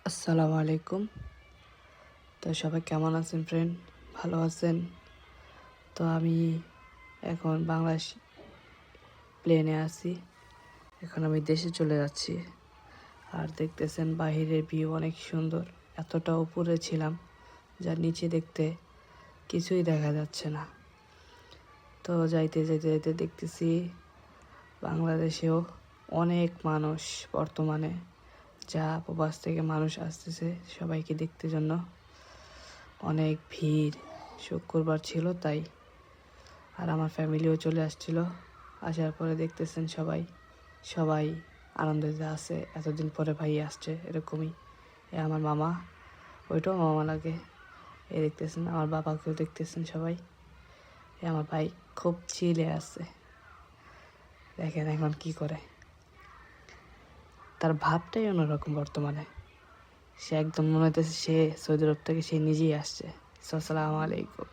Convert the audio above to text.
আসসালামু আলাইকুম। তো সবাই কেমন আছেন ফ্রেন্ড? ভালো আছেন? তো আমি এখন বাংলাদেশ প্লেনে আছি। এখন আমি দেশে চলে যাচ্ছি। আর দেখতেছেন বাহিরের ভিউ অনেক সুন্দর। এতটা উপরে ছিলাম যা নিচে দেখতে কিছুই দেখা যাচ্ছে না। তো যাইতে যাইতে যাইতে দেখতেছি বাংলাদেশেও অনেক মানুষ বর্তমানে, যা প্রবাস থেকে মানুষ আসতেছে সবাইকে দেখতে জন্য। অনেক ভিড়, শুক্রবার ছিল তাই। আর আমার ফ্যামিলিও চলে আসছিল। আসার পরে দেখতেছেন সবাই আনন্দে আছে, এতদিন পরে ভাই আসছে এরকমই। আমার মামা, ওইটাও মামা লাগে। দেখতেছেন আমার বাবাকেও দেখতেছেন সবাই। আমার ভাই খুব চিলে আছে, দেখেন এখন কি করে। তার ভাবটাই অন্যরকম বর্তমানে। সে একদম মনে হইতেছে সে সৌদি আরব থেকে সে নিজেই আসছে। আসসালামু আলাইকুম।